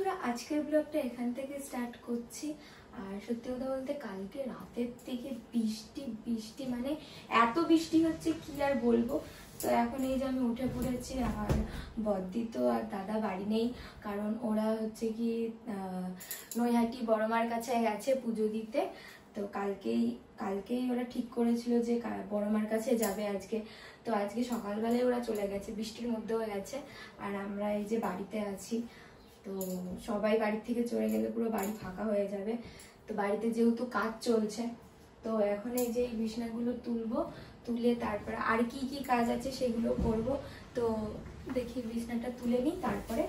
বন্ধুরা আজকের ব্লগটা এখান থেকে স্টার্ট করছি। আর সত্যি কথা বলতে কালকে রাতের থেকে বৃষ্টি মানে এত বৃষ্টি হচ্ছে কি আর বলবো। তো এখন এই যে আমি উঠে পড়েছি আর বদ্দি তো আর দাদা বাড়ি নেই, কারণ ওরা হচ্ছে কি নৈহাটি বড়মার কাছে গেছে পুজো দিতে। তো কালকেই ওরা ঠিক করেছিল যে বড়মার কাছে যাবে আজকে। তো আজকে সকালবেলায় ওরা চলে গেছে, বৃষ্টির মধ্যেও গেছে। আর আমরা এই যে বাড়িতে আছি, তো সবাই বাড়ি থেকে চলে গেলে পুরো বাড়ি ফাঁকা হয়ে যাবে। তো বাড়িতে যেহেতু কাজ চলছে, তো এখন এই যে বিছানাগুলো তুলে তারপরে আর কি কি কাজ আছে সেগুলো করব। তো দেখি বিছানাটা তুলে নিই, তারপরে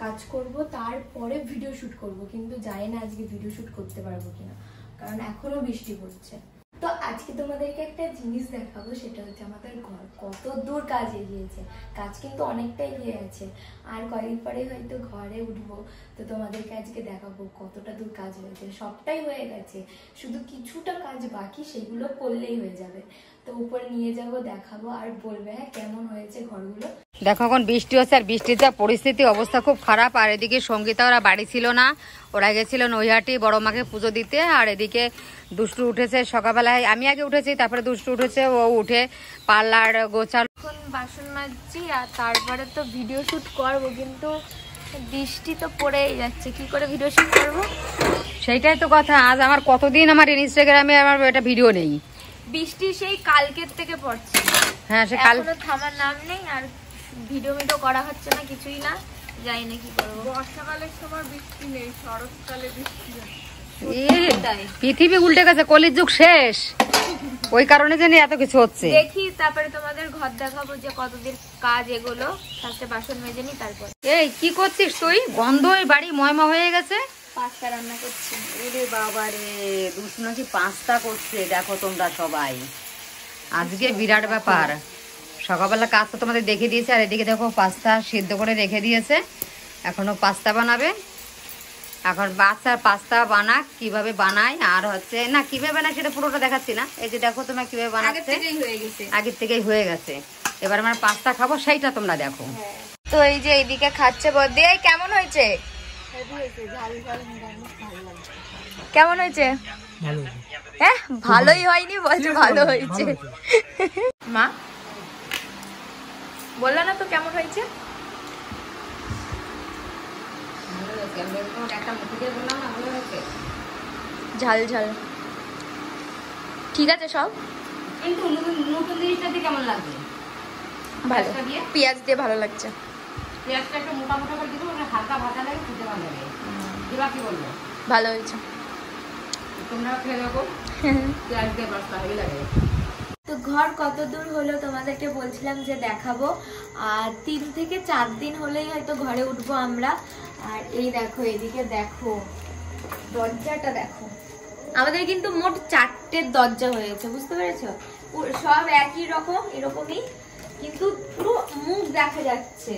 কাজ করব, তারপরে ভিডিও শুট করব। কিন্তু জানি না আজকে ভিডিও শুট করতে পারবো কিনা, কারণ এখনো বৃষ্টি পড়ছে। তো আজকে তোমাদেরকে একটা জিনিস দেখাবো, সেটা হচ্ছে আমাদের ঘর কত দূর কাজ এগিয়েছে। কাজ কিন্তু অনেকটাই এগিয়ে গেছে, আর কয়েকদিন পরে হয়তো ঘরে উঠবো। তো তোমাদেরকে আজকে দেখাবো কতটা দূর কাজ হয়েছে। সবটাই হয়ে গেছে, শুধু কিছুটা কাজ বাকি, সেগুলো করলেই হয়ে যাবে। তো উপরে নিয়ে যাব, দেখাবো, আর বলবে হ্যাঁ কেমন হয়েছে ঘরগুলো। দেখো এখন বৃষ্টি হচ্ছে, আর বৃষ্টির যা পরিস্থিতি, অবস্থা খুব খারাপ। আর এদিকে সঙ্গীতা ওরা বাড়ি ছিল না, ওরা গেছিল নৈহাটি বড় মাকে পুজো দিতে। আর এদিকে দুষ্টু উঠেছে সকালবেলায়, আমি আগে উঠেছি, তারপরে দুষ্টু উঠেছে, ও উঠে পার্লার গোছাল। এখন বাসন মাজছি আর তারপরে তো ভিডিও শুট করবো, কিন্তু বৃষ্টি তো পড়েই যাচ্ছে, কি করে ভিডিও শুট করবো? সেইটাই তো কথা। আজ আমার কতদিন আমার ইনস্টাগ্রামে আমার এটা ভিডিও নেই। বৃষ্টি সেই কালকের থেকে পড়ছে। হ্যাঁ, সে কাল এখনো থামার নাম নেই, আর ভিডিও করা হচ্ছে না, কিছুই না। জানি না কি করবো। বর্ষাকালের সময় বৃষ্টি নেই, শরৎকালে বৃষ্টি হয়। পৃথিবী উল্টে গেছে, কলির যুগ শেষ, ওই কারণে জানি এত কিছু হচ্ছে। দেখি তারপরে তোমাদের ঘর দেখাবো যে কতদিন কাজ এগুলো। ফার্স্টে বাসন মেজে নি, তারপর। এই কি করছিস তুই? গন্ধ, ওই বাড়ি ময়মা হয়ে গেছে। পাস্তা রান্না করছি। ওরে বাবা রে, দুষ্টু নাকি পাস্তা করছে। দেখো তোমরা সবাই, আজকে বিরাট ব্যাপার। সকালবেলা কাজ তো তোমাদের দেখে দিয়েছে, আর এদিকে দেখো পাস্তা সিদ্ধ করে রেখে দিয়েছে, এখনো পাস্তা বানাবে। এখন বাচ্চার পাস্তা বানাক, কিভাবে বানায় আর হচ্ছে না কিভাবে বানায় সেটা পুরোটা দেখাচ্ছি না। এই যে দেখো তোমরা কিভাবে বানাচ্ছে, আগের থেকেই হয়ে গেছে। এবার আমরা পাস্তা খাবো, সেইটা তোমরা দেখো। তো এই যে এইদিকে খাচ্ছে বদ্দি। কেমন হয়েছে? কেমন হয়েছে? হ্যাঁ, ভালোই হয়নি বলছে, ভালো হয়েছে। মা বললো না তো কেমন হয়েছে? ঝাল ঝাল ঠিক আছে সব, কিন্তু নতুন জিনিসটা দিয়ে কেমন লাগবে? ভালো, পেঁয়াজ দিয়ে ভালো লাগছে। পেঁয়াজটা একটু মোটা মোটা করে দিতে হবে, হালকা ভাজা লাগে, খেতে ভালো লাগে। দিবা কি বলবো? ভালো হয়েছে, তোমরা খেয়ে দেখো। পেঁয়াজ দিয়ে পাস্তা হেভি লাগে। তো ঘর কত দূর হলো তোমাদেরকে বলছিলাম যে দেখাবো। আর 3 থেকে 4 দিন হলেই হয়তো ঘরে উঠবো আমরা। আর এই দেখো, এদিকে দেখো, দরজাটা দেখো। আমাদের কিন্তু মোট 4টে দরজা হয়েছে, বুঝতে পেরেছো? সব একই রকম, এরকমই, কিন্তু পুরো মুখ দেখা যাচ্ছে,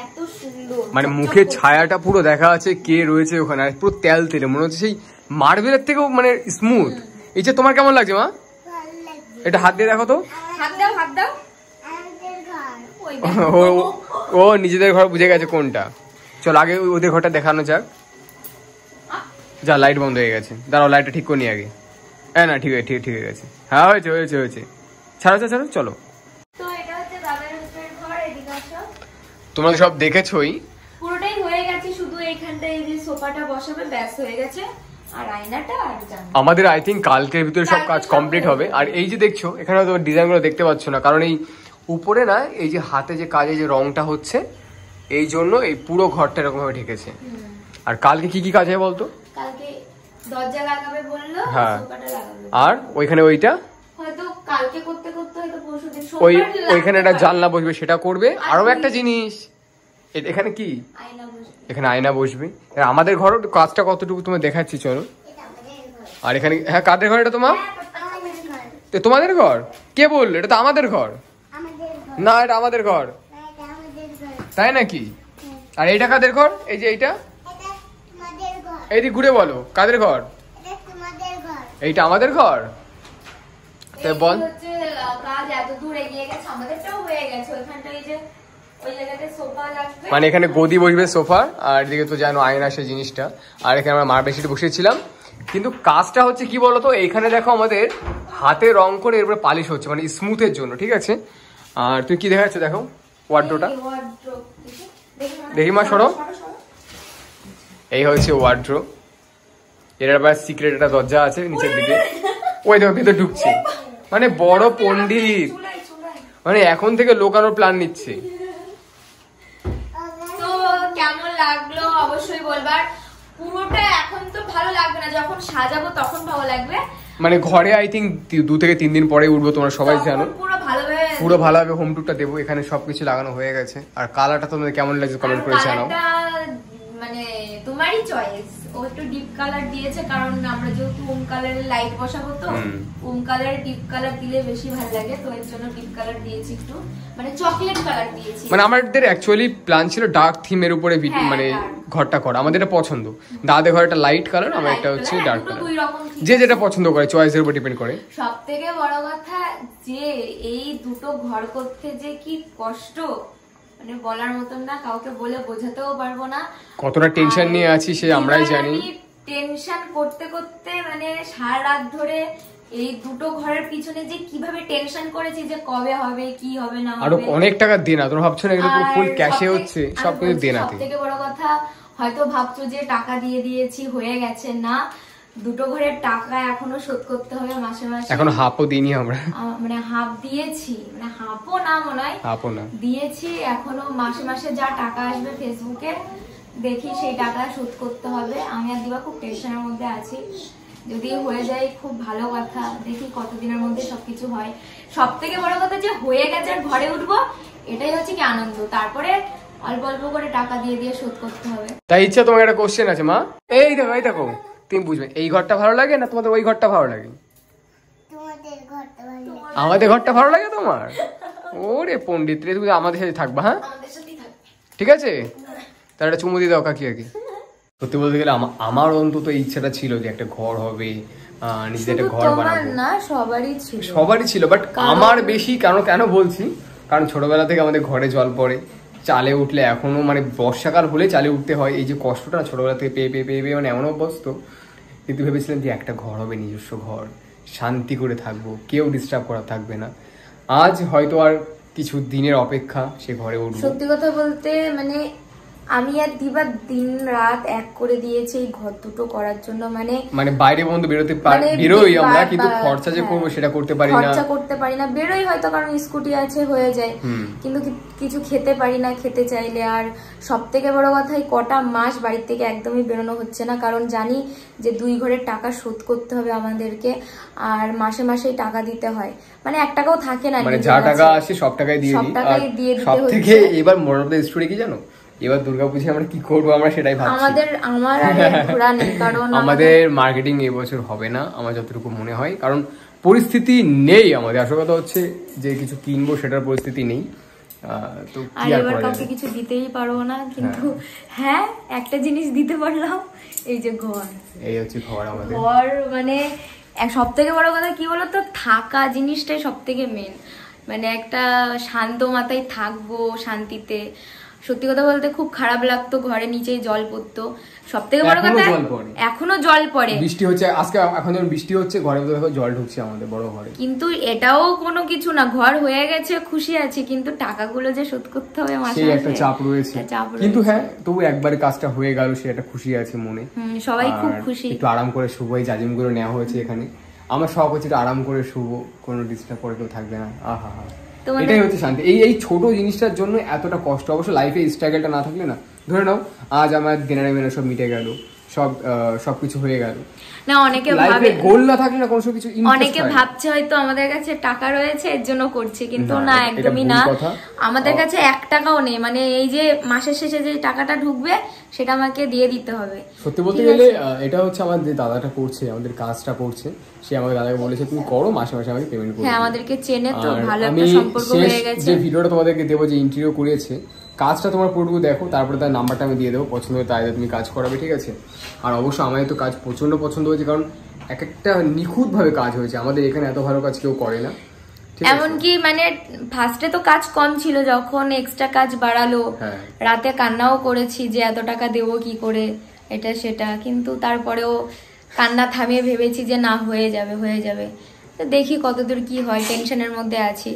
এত সুন্দর। মানে মুখের ছায়াটা পুরো দেখা আছে কে রয়েছে ওখানে, আর পুরো তেল তেলে মনে হচ্ছে সেই মার্বেলের থেকেও মানে স্মুথ। এই যে তোমার কেমন লাগছে মা? এটা হাত দিয়ে দেখো তো। হাত দাও, হাত দাও। ও নিজেদের ঘর বুঝে গেছে কোনটা। চল আগে ওদের ঘরটা দেখানো যাক। যা, লাইট বন্ধ হয়ে গেছে, দাঁড়াও লাইটটা ঠিক করে নি আগে। হ্যাঁ না, ঠিক আছে, ঠিক হয়ে গেছে। হ্যাঁ হয়েছে হয়েছে হয়েছে, ছাড়ো ছাড়ো চলো। তো এটা হচ্ছে দাদার হোস্টেলের ঘর, এদিকে আসো। তোমরা সব দেখেছোই, পুরোটাই হয়ে গেছে, শুধু এইখানটা এই যে সোফাটা বসাবে, ব্যাস হয়ে গেছে। আর আয়নাটা আর জানলা। আমাদের আই থিঙ্ক কালকের ভিতরে সব কাজ কমপ্লিট হবে। আর এই যে দেখছো এখানে তোমার ডিজাইনগুলো দেখতে পাচ্ছ না, কারণ এই উপরে না এই যে হাতে যে কাজে যে রংটা হচ্ছে, এই জন্য এই পুরো ঘরটা এরকম ভাবে ঢেকেছে। আর কালকে কি কি কাজ হবে বলতো? কালকে দরজা লাগাবে বললো, হ্যাঁ, সোফাটা লাগাবে। আর ওইখানে ওইটা হয়তো কালকে করতে করতে হয়তো পরশুদিন ওইখানে একটা জানলা বসবে, সেটা করবে। আরো একটা জিনিস, এখানে কি আয়না বসবে, এখানে আয়না বসবে। আমাদের ঘর কাজটা কতটুকু তোমার দেখাচ্ছি চলো। আর এখানে, হ্যাঁ কাদের ঘর এটা তোমার? তোমাদের ঘর? কে বললো? এটা তো আমাদের ঘর না, এটা আমাদের ঘর। তাই নাকি? আর এইটা কাদের ঘর? এই যে এইটা, এইদিকে ঘুরে বলো কাদের ঘর? এইটা আমাদের ঘর। তাই বল, কাজ এত দূর এগিয়ে গেছে, আমাদেরটাও হয়ে গেছে। ওইখানটা এই যে ওই জায়গাতে সোফা লাগবে, মানে এখানে গদি বসবে সোফা, আর এদিকে তো জানো আয়না সেই জিনিসটা, আর এখানে আমরা মার্বেল সিটে বসেছিলাম। কিন্তু কাজটা হচ্ছে কি বলতো, এইখানে দেখো আমাদের হাতে রং করে এরপরে পালিশ হচ্ছে, মানে স্মুথের জন্য, ঠিক আছে। আর তুই কি দেখাচ্ছে দেখো ওয়ার্ড্রোটা, দেখি মা সরো, এই হচ্ছে ওয়ার্ড্রো। এর আবার সিক্রেট একটা দরজা আছে নিচের দিকে, ওই দেখো ভেতর ঢুকছে, মানে বড় পণ্ডিত, মানে এখন থেকে লোকানোর প্ল্যান নিচ্ছে। তো কেমন লাগলো অবশ্যই বলবার, পুরোটা এখন তো ভালো লাগবে না, যখন সাজাবো তখন ভালো লাগবে। মানে ঘরে আই থিঙ্ক 2 থেকে 3 দিন পরে উঠবো, তোমরা সবাই জানো। পুরো ভালোভাবে হোম টুরটা দেবো, এখানে সবকিছু লাগানো হয়ে গেছে। আর কালারটা তোমাদের কেমন লাগছে কমেন্ট করে জানাও। মানে তোমারই চয়েস, ও একটু ডিপ কালার দিয়েছে, কারণ আমরা যেহেতু ওম কালারের লাইট বসাবো, তো ওম কালারের ডিপ কালার দিলে বেশি ভালো লাগে, তো এর জন্য ডিপ কালার দিয়েছি, একটু মানে চকলেট কালার দিয়েছি। মানে আমাদের অ্যাকচুয়ালি প্ল্যান ছিল ডার্ক থিমের উপরে মানে ঘরটা করা, আমাদের এটা পছন্দ। দাদা ঘর একটা লাইট কালার, আমার একটা হচ্ছে ডার্ক কালার, যে যেটা পছন্দ করে চয়েসের উপর ডিপেন্ড করে। সবথেকে বড় কথা যে এই দুটো ঘর করতে যে কি কষ্ট, মানে বলার মতন না, কাউকে বলে বোঝাতেও পারবো না কতটা টেনশন নিয়ে আছি সে আমরাই জানি। টেনশন করতে করতে মানে সারা রাত ধরে এই দুটো ঘরের পিছনে যে কিভাবে টেনশন করেছি, যে কবে হবে কি হবে না হবে। আর অনেক টাকা দেনা, তোমরা ভাবছো না এগুলো ফুল ক্যাশে হচ্ছে, সবকিছু দেনাতে। সবথেকে বড় কথা, হয়তো ভাবছো যে টাকা দিয়ে দিয়েছি হয়ে গেছে, না, দুটো ঘরের টাকা এখনো শোধ করতে হবে মাসে মাসে। এখনো হাফও দিইনি আমরা, মানে হাফ দিয়েছি, মানে হাফও না মনে হয়, হাফও না দিয়েছি। এখনো মাসে মাসে যা টাকা আসবে ফেসবুকে দেখি সেই টাকা শোধ করতে হবে। আমি আর দিবা খুব টেনশনের মধ্যে আছি, যদি হয়ে যায় খুব ভালো কথা, দেখি কতদিনের মধ্যে সবকিছু হয়। সব থেকে বড় কথা যে হয়ে গেছে আর ঘরে উঠবো, এটাই হচ্ছে কি আনন্দ। তারপরে অল্প অল্প করে টাকা দিয়ে দিয়ে শোধ করতে হবে। তাই ইচ্ছা, তোমার একটা কোশ্চেন আছে মা, এই দেখো এই দেখো, তুমি বুঝবে এই ঘরটা ভালো লাগে না তোমাদের ওই ঘরটা ভালো লাগে? আমাদের ঘরটা ভালো লাগে তোমার? ওরে পণ্ডিত রে, তুমি আমাদের সাথে থাকবা, হ্যাঁ ঠিক আছে, তার একটা চুমু দিয়ে দাও কাকি। আগে সত্যি বলতে গেলে আমার অন্তত ইচ্ছাটা ছিল যে একটা ঘর হবে, নিজের একটা ঘর বানাবো, না সবারই ছিল, বাট আমার বেশি। কেন বলছি, কারণ ছোটবেলা থেকে আমাদের ঘরে জল পড়ে, চালে উঠলে এখনো মানে বর্ষাকাল হলে চালে উঠতে হয়, এই যে কষ্টটা ছোটবেলা থেকে পেয়ে পেয়ে পেয়ে পেয়ে মানে এমন অভ্যস্ত। কিন্তু ভেবেছিলাম যে একটা ঘর হবে, নিজস্ব ঘর, শান্তি করে থাকবো, কেউ ডিস্টার্ব করা থাকবে না। আজ হয়তো আর কিছু দিনের অপেক্ষা, সে ঘরে উঠবো। সত্যি কথা বলতে মানে আমি আর দিবা দিন রাত এক করে দিয়েছি এই ঘর দুটো করার জন্য, মানে বাইরে বন্ধ বেরোই আমরা, কিন্তু খরচা যে করবো সেটা করতে পারি না, বেরোই হয়তো কারণ স্কুটি আছে হয়ে যায়, কিন্তু কিছু খেতে পারি না খেতে চাইলে। আর সব থেকে বড় কথা, এই কটা মাস বাড়ির থেকে একদমই বেরোনো হচ্ছে না, কারণ জানি যে 2 ঘরের টাকা শোধ করতে হবে আমাদেরকে, আর মাসে মাসেই টাকা দিতে হয়, মানে 1 টাকাও থাকে না, মানে যা টাকা আসে সব টাকাই দিয়ে দিই। সব থেকে এবার মোর অফ দ্য স্টোরি কি জানো, এবার দুর্গাপূজায় আমরা কি করবো আমরা সেটাই ভাবছি। আমার ঘোরা নেই, কারণ আমাদের মার্কেটিং এই বছর হবে না আমার যতটুকু মনে হয়, কারণ পরিস্থিতি নেই আমাদের। আসল কথা হচ্ছে যে কিছু কিনবো সেটার পরিস্থিতি নেই, তো কি আর করা যাবে, কিছু দিতেই পারবো না। কিন্তু হ্যাঁ একটা জিনিস দিতে পারলাম, এই যে ঘর, এই হচ্ছে ঘর আমাদের। ঘর মানে সব থেকে বড় কথা কি বলতো, থাকা জিনিসটাই সব থেকে মেন, মানে একটা শান্ত মাথায় থাকবো শান্তিতে। সত্যি কথা বলতে খুব খারাপ লাগতো, ঘরে নিচেই জল পড়তো, সব থেকে বড় কথা এখনো জল পড়ে, বৃষ্টি হচ্ছে আজকে, এখন যখন বৃষ্টি হচ্ছে ঘরের মধ্যে দেখো জল ঢুকছে আমাদের বড় ঘরে। কিন্তু এটাও কোনো কিছু না, ঘর হয়ে গেছে খুশি আছি, কিন্তু টাকাগুলো যে শোধ করতে হবে মাসে সেই একটা চাপ রয়েছে। কিন্তু হ্যাঁ তবু একবারে কাজটা হয়ে গেল, সে একটা খুশি আছে মনে, সবাই খুব খুশি। একটু আরাম করে শুবো, এই জাজিম গুলো নেওয়া হয়েছে এখানে, আমার শখ হচ্ছে একটু আরাম করে শুবো, কোনো ডিস্টার্ব করে কেউ থাকবে না, আহা হা, এটাই হচ্ছে শান্তি। এই ছোট জিনিসটার জন্য এতটা কষ্ট। অবশ্য লাইফে স্ট্রাগলটা না থাকলে না, ধরে নাও আজ আমার দিনারে মেনে সব মিটে গেল, সবকিছু হয়ে গেল না, অনেকে ভাবে গোল না থাকলে না কোনো কিছু, অনেকে ভাবছে হয়তো আমাদের কাছে টাকা রয়েছে এর জন্য করছে, কিন্তু না, একদমই না। আমাদের কাছে 1 টাকাও নেই, মানে এই যে মাসের শেষে যে টাকাটা ঢুকবে সেটা আমাকে দিয়ে দিতে হবে। সত্যি বলতে গেলে এটা হচ্ছে আমার যে দাদাটা করছে, আমাদের কাজটা করছে, সে আমাকে দাদাকে বলেছে তুমি করো, মাসে মাসে আমাকে পেমেন্ট করবে। হ্যাঁ আমাদেরকে চেনে তো, ভালো একটা সম্পর্ক হয়ে গেছে। যে ভিডিওটা তোমাদেরকে দেবো, যে ইন্টারভিউ করেছে, কাজটা তোমার পুরোটুকু দেখো, তারপরে তার নাম্বারটা আমি দিয়ে দেবো, পছন্দ হলে তাই তুমি কাজ করাবে, ঠিক আছে। আর অবশ্য আমাদের তো কাজ প্রচন্ড পছন্দ হয়েছে, কারণ একটা নিখুঁতভাবে কাজ হয়েছে, আমাদের এখানে এত ভালো কাজ কেউ করে না। এমনকি মানে ফার্স্টে তো কাজ কম ছিল, যখন এক্সট্রা কাজ বাড়ালো রাতে কান্নাও করেছি যে এত টাকা দেবো কি করে এটা সেটা, কিন্তু তারপরেও কান্না থামিয়ে ভেবেছি যে না হয়ে যাবে। তো দেখি কতদূর কি হয়, টেনশনের মধ্যে আছি।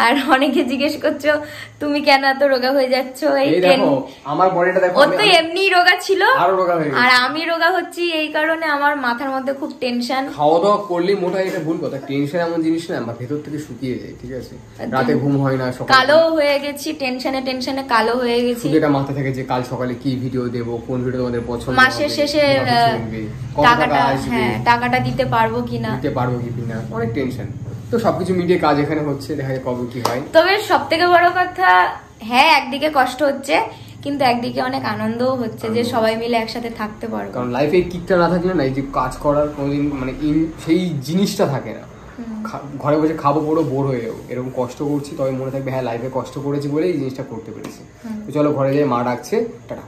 আর অনেকে জিজ্ঞেস করছো তুমি কেন এত রোগা হয়ে যাচ্ছ, আমার বডিটা দেখো, ও তো এমনি রোগা ছিল আর আমি রোগা হচ্ছি এই কারণে আমার মাথার মধ্যে খুব টেনশন। খাওয়া দাওয়া করলেই মোটা, এটা ভুল কথা। টেনশন এমন জিনিস না, আমার ভেতর থেকে শুকিয়ে যায়, ঠিক আছে? রাতে ঘুম হয় না, কালো হয়ে গেছি, টেনশনে কালো হয়ে গেছি। এটা মাথা থেকে যে কাল সকালে কি ভিডিও দেব, কোন ভিডিও তোমাদের পছন্দ, মাসের শেষে টাকাটা দিতে পারবো কিনা, অনেক টেনশন। তো সবকিছু মিলিয়ে কাজ এখানে হচ্ছে, দেখা যায় কবে কি হয়। তবে সব থেকে বড় কথা, হ্যাঁ একদিকে কষ্ট হচ্ছে কিন্তু একদিকে অনেক আনন্দও হচ্ছে যে সবাই মিলে একসাথে থাকতে পারবো। কারণ লাইফে কিকটা না থাকলে না, এই যে কাজ করার কোনোদিন মানে সেই জিনিসটা থাকে না। ঘরে বসে খাবো পড়ো বোর হয়ে যাবো, এরকম কষ্ট করছি তবে মনে থাকবে হ্যাঁ লাইফে কষ্ট করেছি বলে এই জিনিসটা করতে পেরেছি। তো চলো ঘরে যাই, মা ডাকছে, টাটা।